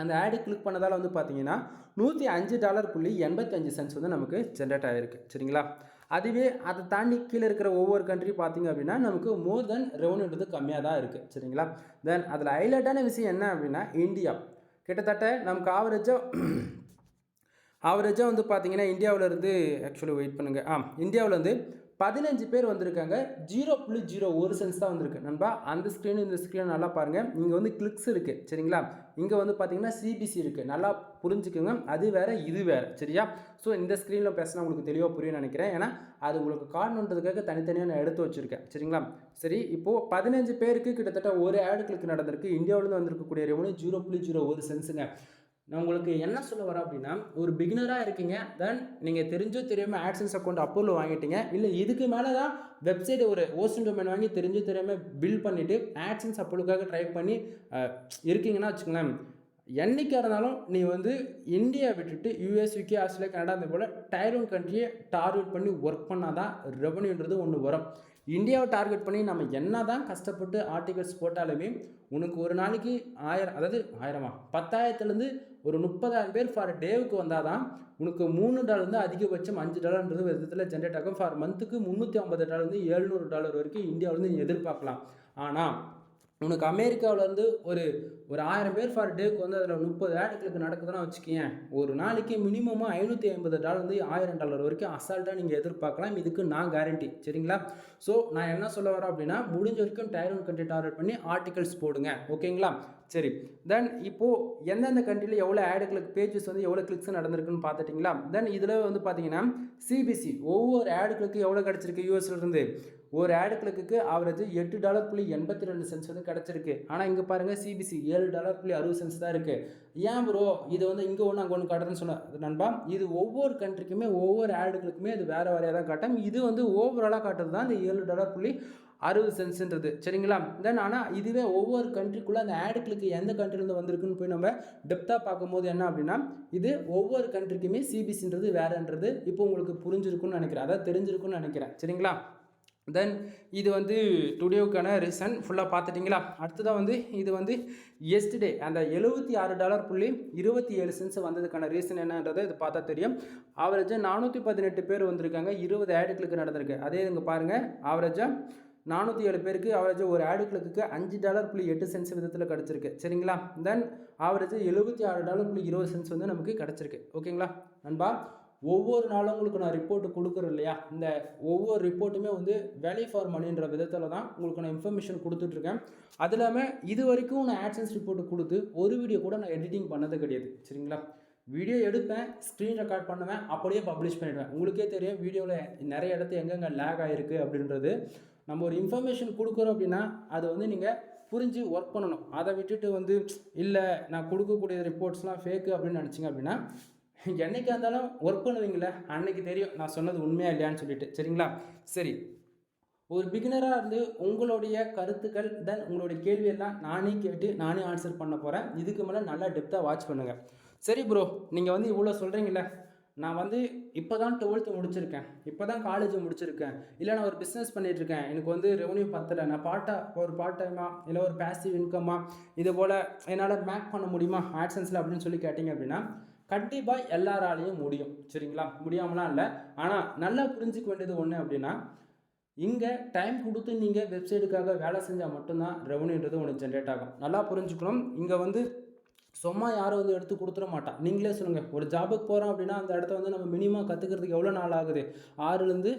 S1: அந்த ஆடு கிளிக் பண்ணதால் வந்து பார்த்தீங்கன்னா $105.85 வந்து நமக்கு ஜென்ரேட் ஆகிருக்கு. சரிங்களா? அதுவே அதை தாண்டி கீழே இருக்கிற ஒவ்வொரு கண்ட்ரி பார்த்திங்க அப்படின்னா நமக்கு மோர் தென் ரெவன்யூன்றது கம்மியாக தான் இருக்குது. சரிங்களா? தென் அதில் ஹைலைட்டான விஷயம் என்ன அப்படின்னா இந்தியா கிட்டத்தட்ட நமக்கு ஆவரேஜாக வந்து பார்த்திங்கன்னா இந்தியாவிலேருந்து வெயிட் பண்ணுங்கள். இந்தியாவிலேருந்து 15 பேர் வந்திருக்காங்க. 0.01 தான் வந்திருக்கு. நண்பா அந்த ஸ்க்ரீனு இந்த ஸ்க்ரீன் நல்லா பாருங்கள். இங்கே வந்து கிளிக்ஸ் இருக்குது. சரிங்களா? இங்கே வந்து பார்த்தீங்கன்னா சிபிசி இருக்குது. நல்லா புரிஞ்சுக்குங்க. அது வேறு இது வேறு. சரியா? ஸோ இந்த ஸ்க்ரீனில் பேசினா உங்களுக்கு தெளிவாக புரியும்னு நினைக்கிறேன். ஏன்னா அது உங்களுக்கு காரணன்றதுக்காக தனித்தனியாக நான் எடுத்து வச்சுருக்கேன். சரிங்களா? சரி, இப்போது 15 பேருக்கு கிட்டத்தட்ட ஒரு ஆடு கிளிக் நடந்திருக்கு. இந்தியாவிலேருந்து வந்திருக்கக்கூடிய ரெவன்யூ 0.01 சென்ஸுங்க. நான் உங்களுக்கு என்ன சொல்ல வரேன் அப்படின்னா, ஒரு பிகினராக இருக்கீங்க. தென் நீங்கள் தெரிஞ்சோ தெரியாமல் ஆட்சன்ஸ் அக்கௌண்ட் அப்ரூவல் வாங்கிட்டீங்க. இல்லை இதுக்கு மேலே தான் வெப்சைட் ஒரு ஹோஸ்டிங் டொமைன் வாங்கி தெரிஞ்சோ தெரியாமல் பில்ட் பண்ணிவிட்டு ஆட்சன்ஸ் அப்ரூவலுக்காக ட்ரை பண்ணி இருக்கீங்கன்னா வச்சுங்களேன், என்றைக்கா இருந்தாலும் நீ வந்து இந்தியா விட்டுட்டு யூஎஸ், யூகே, ஆஸ்திரேலியா, கனடா அந்த போல் டயர் 1 கண்ட்ரியை டார்கெட் பண்ணி ஒர்க் பண்ணால் தான் ரெவன்யூன்றது ஒன்று வரும். இந்தியாவை டார்கெட் பண்ணி நம்ம என்ன தான் கஷ்டப்பட்டு ஆர்டிகல்ஸ் போட்டாலுமே உனக்கு ஒரு நாளைக்கு 1000, அதாவது 1000 10,000லேருந்து ஒரு 30,000 பேர் ஃபார் டேவுக்கு வந்தால் தான் உனக்கு $3 அதிகபட்சம் $5 விதத்தில் ஜென்ரேட் ஆகும். ஃபார் மந்த்துக்கு $350 $700 வரைக்கும் இந்தியாவிலேருந்து எதிர்பார்க்கலாம். ஆனால் உனக்கு அமெரிக்காவிலேருந்து ஒரு 1000 பேர் ஃபார் டேக்கு வந்து அதில் 30 ஆடுகளுக்கு நடக்குதுன்னா வச்சுக்கேன், ஒரு நாளைக்கு மினிமமாக $550 $1000 வரைக்கும் அசால்ட்டாக நீங்கள் எதிர்பார்க்கலாம். இதுக்கு நான் கேரண்டி. சரிங்களா? ஸோ நான் என்ன சொல்ல வரேன் அப்படின்னா, முடிஞ்ச வரைக்கும் டயர் 1 கண்ட்ரி டார்கெட் பண்ணி ஆர்டிகல்ஸ் போடுங்க. ஓகேங்களா? சரி, தென் இப்போது எந்தெந்த கண்ட்ரியில் எவ்வளோ ஆடுகளுக்கு பேஜஸ் வந்து எவ்வளோ கிளிக்ஸ் நடந்திருக்குன்னு பார்த்துட்டிங்களா? தென் இதில் வந்து பார்த்தீங்கன்னா சிபிசி ஒவ்வொரு ஆடுகளுக்கு எவ்வளோ கிடச்சிருக்கு யூஎஸ்லேருந்து ஒரு ஆடுகளுக்கு ஆவரேஜ் $8.82 வந்து கிடச்சிருக்கு. ஆனால் இங்கே பாருங்கள் சிபிசி $7.60 தான் இருக்குது. ஏன் ப்ரோ இது வந்து இங்கே ஒன்று அங்கே ஒன்று காட்டுறதுன்னு சொன்ன நண்பா, இது ஒவ்வொரு கண்ட்ரிக்குமே ஒவ்வொரு ஆடுகளுக்குமே அது வேறு வேறையாக தான் காட்டும். இது வந்து ஓவராலாக காட்டுறது தான் இந்த $7.60. சரிங்களா? தென் ஆனால் இதுவே ஒவ்வொரு கண்ட்ரிக்குள்ளே அந்த ஆடுகளுக்கு எந்த கண்ட்ரிலேருந்து வந்திருக்குன்னு போய் நம்ம டெப்த்தாக பார்க்கும்போது என்ன அப்படின்னா, இது ஒவ்வொரு கண்ட்ரிக்குமே சிபிசின்றது வேறுன்றது இப்போ உங்களுக்கு புரிஞ்சிருக்குன்னு நினைக்கிறேன், அதாவது தெரிஞ்சிருக்குன்னு நினைக்கிறேன். சரிங்களா? தென் இது வந்து டுடேவுக்கான ரீசன் ஃபுல்லாக பார்த்துட்டிங்களா? அடுத்ததாக வந்து இது வந்து எஸ்டே அந்த $76.27 வந்ததுக்கான ரீசன் என்னன்றதை இது பார்த்தா தெரியும். ஆவரேஜாக 418 பேர் வந்திருக்காங்க, 20 ஆடுகளுக்கு நடந்திருக்கு. அதே இங்கே பாருங்கள், ஆவரேஜாக 407 பேருக்கு ஆவரேஜாக ஒரு ஆடுகளுக்கு $5.08 விதத்தில் கிடச்சிருக்கு. சரிங்களா? தென் ஆவரேஜாக $76.20 வந்து நமக்கு கிடச்சிருக்கு. ஓகேங்களா நண்பா? ஒவ்வொரு நாளும் உங்களுக்கு நான் ரிப்போர்ட்டு கொடுக்குறேன் இல்லையா, இந்த ஒவ்வொரு ரிப்போர்ட்டுமே வந்து வேல்யூ ஃபார் மணின்ற விதத்தில் தான் உங்களுக்கு நான் இன்ஃபர்மேஷன் கொடுத்துட்ருக்கேன். அது இல்லாமல் இது வரைக்கும் நான் ஆட்சன்ஸ் ரிப்போர்ட்டு கொடுத்து ஒரு வீடியோ கூட நான் எடிட்டிங் பண்ணது கிடையாது. சரிங்களா? வீடியோ எடுப்பேன், ஸ்க்ரீன் ரெக்கார்ட் பண்ணுவேன், அப்படியே பப்ளிஷ் பண்ணிவிடுவேன். உங்களுக்கே தெரியும் வீடியோவில் நிறைய இடத்து எங்கெங்கே லேக் ஆகிருக்கு அப்படின்றது. நம்ம ஒரு இன்ஃபர்மேஷன் கொடுக்குறோம் அப்படின்னா அது வந்து நீங்கள் புரிஞ்சு ஒர்க் பண்ணணும். அதை விட்டுட்டு வந்து இல்லை நான் கொடுக்கக்கூடிய ரிப்போர்ட்ஸ்லாம் ஃபேக்கு அப்படின்னு நினச்சிங்க அப்படின்னா என்றைக்கு இருந்தாலும் ஒர்க் பண்ணுவீங்களே அன்னைக்கு தெரியும் நான் சொன்னது உண்மையா இல்லையான்னு சொல்லிட்டு. சரிங்களா? சரி, ஒரு பிகினராக இருந்து உங்களுடைய கருத்துக்கள் தென் உங்களுடைய கேள்வியெல்லாம் நானே கேட்டு நானே ஆன்சர் பண்ண போகிறேன். இதுக்கு மேலே நல்லா டெப்த்தாக வாட்ச் பண்ணுங்கள். சரி ப்ரோ, நீங்கள் வந்து இவ்வளோ சொல்கிறீங்களே, நான் வந்து இப்போ தான் 12th முடிச்சிருக்கேன், இப்போ தான் காலேஜ் முடிச்சிருக்கேன், இல்லை நான் ஒரு பிஸ்னஸ் பண்ணிகிட்ருக்கேன், எனக்கு வந்து ரெவன்யூ பத்தலை, நான் ஒரு பார்ட் டைமாக இல்லை ஒரு பேசிவ் இன்கம்மாக இது போல் என்னால் மேக் பண்ண முடியுமா ஆட்சன்ஸில் அப்படின்னு சொல்லி கேட்டிங்க அப்படின்னா கண்டிப்பாக எல்லாராலையும் முடியும். சரிங்களா? முடியாமலாம் இல்லை. ஆனால் நல்லா புரிஞ்சிக்க வேண்டியது ஒன்று அப்படின்னா, இங்கே டைம் கொடுத்து நீங்கள் வெப்சைட்டுக்காக வேலை செஞ்சால் மட்டும்தான் ரெவன்யூன்றது ஒன்று ஜென்ரேட் ஆகும். நல்லா புரிஞ்சுக்கணும். இங்கே வந்து சும்மா யாரும் வந்து எடுத்து கொடுத்துட மாட்டான். நீங்களே சொல்லுங்கள், ஒரு ஜாபுக்கு போகிறோம் அப்படின்னா அந்த இடத்த வந்து நம்ம மினிமம் கற்றுக்கிறதுக்கு எவ்வளோ நாள் ஆகுது? 6லேருந்து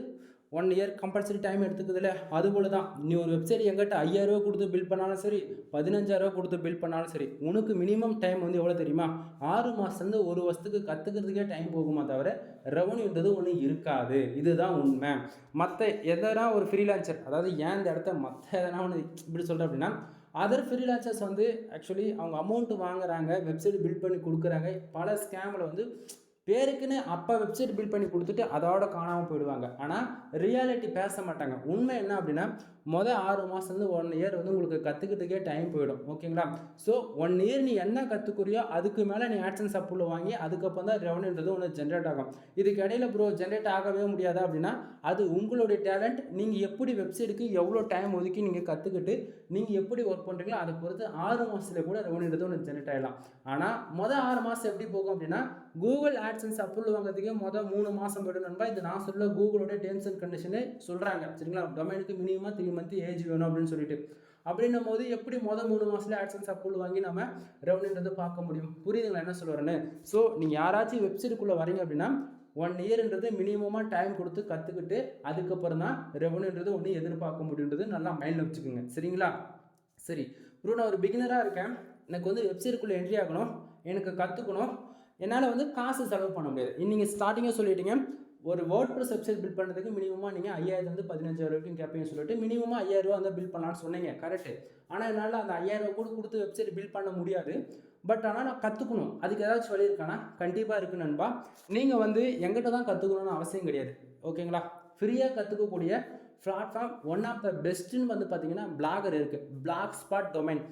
S1: 1 இயர் கம்பல்சரி டைம் எடுத்துக்குதுல்ல. அதுபோல் தான் நீ ஒரு வெப்சைட் எங்கிட்ட 5,000 கொடுத்து பில் பண்ணாலும் சரி, 15,000 கொடுத்து பில் பண்ணாலும் சரி, உனக்கு மினிமம் டைம் வந்து எவ்வளோ தெரியுமா? 6 மாதத்துலேருந்து 1 வருஷத்துக்கு கற்றுக்கிறதுக்கே டைம் போகுமா தவிர ரெவன்யூன்றது ஒன்று இருக்காது. இதுதான் உண்மை. மற்ற எதனா ஒரு ஃப்ரீலான்சர், அதாவது ஏன் இந்த இடத்த மற்ற எதனா ஒன்று இப்படி சொல்கிறேன் அப்படின்னா, அதர் ஃப்ரீலான்சர்ஸ் வந்து ஆக்சுவலி அவங்க அமௌண்ட்டு வாங்குறாங்க, வெப்சைட் பில்ட் பண்ணி கொடுக்குறாங்க. பல ஸ்கேமில் வந்து பேருக்குன்னு அப்போ வெப்சைட் பில்ட் பண்ணி கொடுத்துட்டு அதோட காணாமல் போயிடுவாங்க. ஆனால் ரியாலிட்டி பேச மாட்டாங்க. உண்மை என்ன அப்படின்னா, 6 மாதத்துலேருந்து 1 இயர் வந்து உங்களுக்கு கற்றுக்கிறதுக்கே டைம் போயிடும். ஓகேங்களா? ஸோ 1 இயர் நீ என்ன கற்றுக்குறியோ அதுக்கு மேலே நீ ஆட்சன்ஸ் அப்ரூவல் வாங்கி அதுக்கப்புறம் தான் ரெவன்யூன்றது ஒன்று ஜென்ரேட் ஆகும். இதுக்கு இடையில ப்ரோ ஜென்ரேட் ஆகவே முடியாதா அப்படின்னா, அது உங்களுடைய டேலண்ட். நீங்கள் எப்படி வெப்சைட்டுக்கு எவ்வளோ டைம் ஒதுக்கி நீங்கள் கற்றுக்கிட்டு நீங்கள் எப்படி ஒர்க் பண்ணுறீங்களோ அதை பொறுத்து 6 மாதத்தில் கூட ரெவன்யூன்றது ஒன்று ஜென்ரேட் ஆகிடலாம். ஆனால் 6 மாதம் எப்படி போகும் அப்படின்னா, கூகுள் ஆட்சன்ஸ் அப்ரூவல் வாங்கிறதுக்கே 3 மாதம் போய்டும் நண்பா. இது நான் சொல்ல கூகுளோட டேர்ம்ஸ் அண்ட் கண்டிஷனே சொல்கிறாங்க. சரிங்களா? டொமைனுக்கு மினிமமாக 3 மந்த் ஏஜ் வேணும் அப்படின்னு சொல்லிட்டு. அப்படின்னும் போது எப்படி 3 மாதத்துல ஆட்சன்ஸ் அப்ரூவல் வாங்கி நம்ம ரெவன்யூன்றது பார்க்க முடியும்? புரியுதுங்களா என்ன சொல்லுறேன்னு? ஸோ நீங்கள் யாராச்சும் வெப்சைட்டுக்குள்ளே வரீங்க அப்படின்னா 1 இயர்ன்றது மினிமமாக டைம் கொடுத்து கற்றுக்கிட்டு அதுக்கப்புறம் தான் ரெவன்யூன்றது ஒன்று எதிர்பார்க்க முடியுன்றது நல்லா மைண்டில் வச்சுக்கோங்க. சரிங்களா? சரி ப்ரோ, நான் ஒரு பிகினராக இருக்கேன், எனக்கு வந்து வெப்சைட்டுக்குள்ளே என்ட்ரி ஆகணும், எனக்கு கற்றுக்கணும், என்னால் வந்து காசு செலவு பண்ண முடியாது. நீங்கள் ஸ்டார்டிங்காக சொல்லிட்டீங்க, ஒரு வேர்ட்பிரஸ் வெப்சைட் பில்ட் பண்ணுறதுக்கு மினிமமாக நீங்கள் 5,000 15,000 வரைக்கும் கேட்பீங்கன்னு சொல்லிட்டு மினிமமாக 5,000 வந்து பில்ட் பண்ணலான்னு சொன்னீங்க. கரெக்டு. ஆனால் என்னால் அந்த 5,000 கூட கொடுத்து வெப்சைட் பில்ட் பண்ண முடியாது. பட் ஆனால் நான் கற்றுக்கணும், அதுக்கு ஏதாச்சும் வழி இருக்கானா? கண்டிப்பாக இருக்குது நண்பா. நீங்கள் வந்து எங்கிட்ட தான் கற்றுக்கணும்னு அவசியம் கிடையாது, ஓகேங்களா? ஃப்ரீயாக கற்றுக்கக்கூடிய பிளாட்ஃபார்ம் ஒன் ஆஃப் த பெஸ்ட்டுன்னு வந்து பார்த்தீங்கன்னா பிளாகர் இருக்குது, பிளாக் ஸ்பாட் டொமைன்.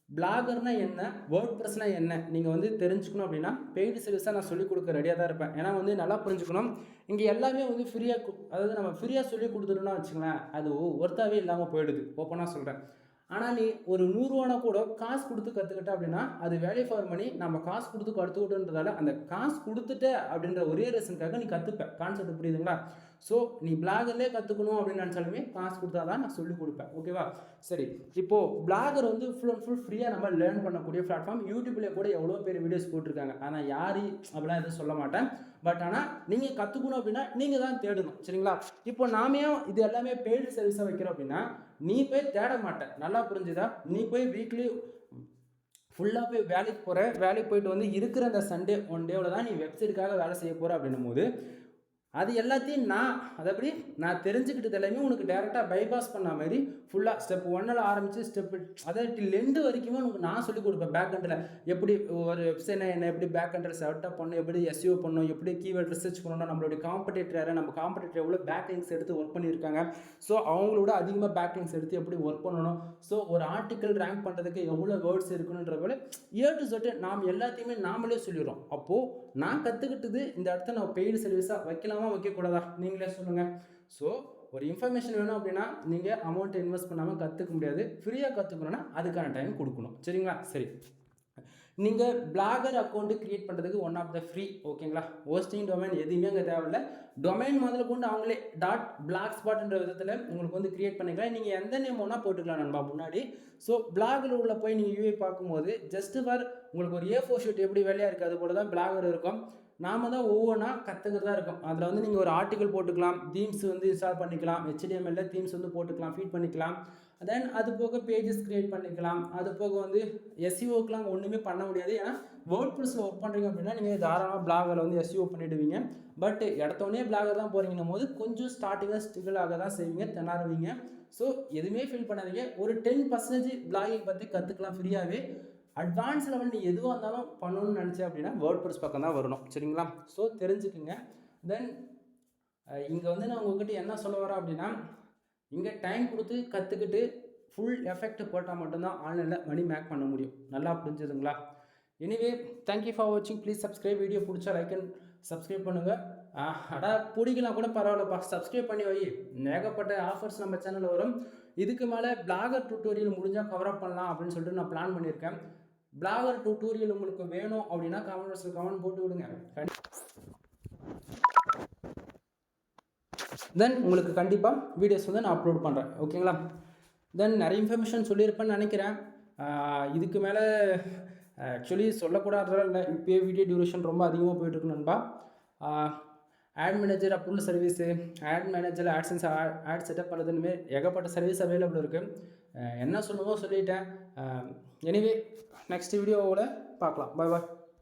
S1: பிளாகர்னா என்ன, வேர்ட் ப்ரெஸ்னால் என்ன, நீங்கள் வந்து தெரிஞ்சுக்கணும் அப்படின்னா பெய்டு சர்வீஸாக நான் சொல்லிக் கொடுக்க ரெடியாக தான் இருப்பேன். ஏன்னா வந்து நல்லா புரிஞ்சுக்கணும், இங்கே எல்லாமே வந்து ஃப்ரீயாக, அதாவது நம்ம ஃப்ரீயாக சொல்லி கொடுத்துட்டோம்னா வச்சுங்களேன், அது ஒர்த்தாகவே இல்லாமல் போயிடுது, ஓப்பனாக சொல்கிறேன். ஆனால் நீ ஒரு 100 ரூபானா கூட காசு கொடுத்து கற்றுக்கிட்ட அப்படின்னா அது வேல்யூ ஃபார் மணி. நம்ம காசு கொடுத்து கற்றுக்கிட்டோன்றதால அந்த காசு கொடுத்துட்ட அப்படின்ற ஒரே ரீசனுக்காக நீ கற்றுப்பேன். கான்செப்ட் புரியுதுங்களா? ஸோ நீ பிளாகர்லேயே கற்றுக்கணும் அப்படின்னு நினச்சாலுமே காசு கொடுத்தா தான் நான் சொல்லிக் கொடுப்பேன், ஓகேவா? சரி, இப்போது பிளாகர் வந்து ஃபுல் அண்ட் ஃபுல் ஃப்ரீயாக நம்ம லேர்ன் பண்ணக்கூடிய பிளாட்ஃபார்ம். யூடியூப்லேயே கூட எவ்வளோ பேர் வீடியோஸ் போட்டிருக்காங்க, ஆனால் யார் அப்படிலாம் எதுவும் சொல்ல மாட்டேன். பட் ஆனால் நீங்கள் கற்றுக்கணும் அப்படின்னா நீங்கள் தான் தேடணும், சரிங்களா? இப்போ நாமே இது எல்லாமே பெய்டு சர்வீஸாக வைக்கிறோம் அப்படின்னா நீ போய் தேட மாட்டேன், நல்லா புரிஞ்சுதா? நீ போய் வீக்லி ஃபுல்லாக போய் வேலைக்கு போகிற, வேலைக்கு போயிட்டு வந்து இருக்கிற அந்த சண்டே ஒன் டேவில் தான் நீ வெப்சைட்டுக்காக வேலை செய்ய போகிற அப்படின்னும் போது அது எல்லாத்தையும் அதப்படி நான் தெரிஞ்சுக்கிட்டது எல்லாமே உனக்கு டேரெக்டாக பைபாஸ் பண்ண மாதிரி ஃபுல்லாக ஸ்டெப் 1 ஆரம்பித்து ஸ்டெப் அதாவது டில் எண்டு வரைக்குமே உனக்கு நான் சொல்லிக் கொடுப்பேன். பேக் எண்டில் எப்படி ஒரு வெப்சைட் என்ன, எப்படி பேக் எண்டில் செட்டப் பண்ணணும், எப்படி எஸ்இஓ பண்ணணும், எப்படி கீவேர்ட் ரிசர்ச் பண்ணணும், நம்மளுடைய காம்படிட்டர் யாரை, நம்ம காம்படிட்டர் எவ்வளோ பேக் லிங்க்ஸ் எடுத்து ஒர்க் பண்ணியிருக்காங்க, ஸோ அவங்களோட அதிகமாக பேக் லிங்க்ஸ் எடுத்து எப்படி ஒர்க் பண்ணணும், ஸோ ஒரு ஆர்டிக்கல் ரேங்க் பண்ணுறதுக்கு எவ்வளோ வேர்ட்ஸ் இருக்குன்ற போல ஏ டு Z நாம் எல்லாத்தையுமே நாமளே சொல்லிடுறோம். அப்போது நான் கற்றுக்கிட்டது இந்த இடத்த நான் பெய்டு சர்வீஸாக வைக்கலாமா வைக்கக்கூடாதா நீங்களே சொல்லுங்கள். ஸோ ஒரு இன்ஃபர்மேஷன் வேணும் அப்படின்னா நீங்கள் அமௌண்ட்டை இன்வெஸ்ட் பண்ணாமல் கற்றுக்க முடியாது. ஃப்ரீயாக கற்றுக்கணுன்னா அதுக்கான டைம் கொடுக்கணும், சரிங்களா? சரி, நீங்கள் பிளாகர் அக்கௌண்ட்டு க்ரியேட் பண்ணுறதுக்கு ஒன் ஆஃப் த ஃப்ரீ, ஓகேங்களா? ஹோஸ்டிங் டொமைன் எதுவுமே அங்கே தேவையில்லை. டொமைன் முதல்ல கொண்டு அவங்களே .blogspotன்ற விதத்தில் உங்களுக்கு வந்து க்ரியேட் பண்ணிக்கலாம். நீங்கள் எந்த நேம் ஒன்றா போட்டுக்கலாம் நண்பா முன்னாடி. ஸோ பிளாகர் உள்ள போய் நீங்கள் யூஐ பார்க்கும்போது ஜஸ்ட்டு ஃபார் உங்களுக்கு ஒரு A4 ஷீட் எப்படி வேலையாக இருக்குது அது போல தான் பிளாகர் இருக்கும். நாம் தான் ஒவ்வொன்றா கற்றுக்கிறதா இருக்கும். அதில் வந்து நீங்கள் ஒரு ஆர்டிக்கல் போட்டுக்கலாம், தீம்ஸ் வந்து இன்ஸ்டால் பண்ணிக்கலாம், HTML தீம்ஸ் வந்து போட்டுக்கலாம், ஃபீட் பண்ணிக்கலாம். தென் அது போக பேஜஸ் க்ரியேட் பண்ணிக்கலாம். அது போக வந்து எஸ்இஓக்கெலாம் ஒன்றுமே பண்ண முடியாது. ஏன்னா வேர்ட்ப்ரெஸ்ஸில் ஒர்க் பண்ணுறீங்க அப்படின்னா நீங்கள் தாராளமாக பிளாகரில் வந்து எஸ்இஓ பண்ணிவிடுவீங்க. பட் இடத்தோடனே பிளாகர் தான் போகிறீங்கன்னும் போது கொஞ்சம் ஸ்டார்டிங்கில் ஸ்ட்ரகிளாக தான் செய்வீங்க, திணறுவீங்க. ஸோ எதுவுமே ஃபீல் பண்ணாதீங்க. ஒரு 10% பிளாகிங் பற்றி கற்றுக்கலாம் ஃப்ரீயாகவே. அட்வான்ஸ் லெவல் நீ எதுவாக இருந்தாலும் பண்ணணும்னு நினச்சேன் அப்படின்னா வேர்ட்ப்ரெஸ் பக்கம் தான் வரணும், சரிங்களா? ஸோ தெரிஞ்சுக்குங்க. தென் இங்கே வந்து நான் உங்கள்கிட்ட என்ன சொல்ல வரேன் அப்படின்னா, இங்கே டைம் கொடுத்து கற்றுக்கிட்டு ஃபுல் எஃபெக்ட் போட்டால் மட்டும்தான் ஆன்லைனில் மணி மேக் பண்ண முடியும். நல்லா புரிஞ்சுதுங்களா? எனிவே தேங்க்யூ ஃபார் வாட்சிங். Please subscribe. வீடியோ பிடிச்சா லைக் அண்ட் சப்ஸ்கிரைப் பண்ணுங்கள். பிடிக்கலாம் கூட பரவாயில்லப்பா, சப்ஸ்கிரைப் பண்ணி வை. ஏகப்பட்ட ஆஃபர்ஸ் நம்ம சேனலில் வரும். இதுக்கு மேலே பிளாகர் டியூட்டோரியல் முடிஞ்சால் கவரப் பண்ணலாம் அப்படின்னு சொல்லிட்டு நான் பிளான் பண்ணியிருக்கேன். பிளாகர் டியூட்டோரியல் உங்களுக்கு வேணும் அப்படின்னா கமெண்ட் பாக்ஸில் கமெண்ட் போட்டு விடுங்க. தென் உங்களுக்கு கண்டிப்பாக வீடியோஸ் வந்து நான் அப்லோட் பண்ணுறேன், ஓகேங்களா? தென் நிறைய இன்ஃபர்மேஷன் சொல்லியிருப்பேன்னு நினைக்கிறேன். இதுக்கு மேலே ஆக்சுவலி சொல்லக்கூடாததால் இல்லை, இப்போயே வீடியோ டியூரேஷன் ரொம்ப அதிகமாக போயிட்டுருக்கு நண்பா. Ad manager approval service, ad மேனேஜரில் ஆட்சன்ஸ் ஆட் செட்டப் பண்ணுறதுன்னு ஏகப்பட்ட சர்வீஸ் அவைலபிள் இருக்குது. என்ன சொல்லணுமோ சொல்லிட்டேன். எனிவே நெக்ஸ்ட் வீடியோவில் பார்க்கலாம். பாய் பாய்.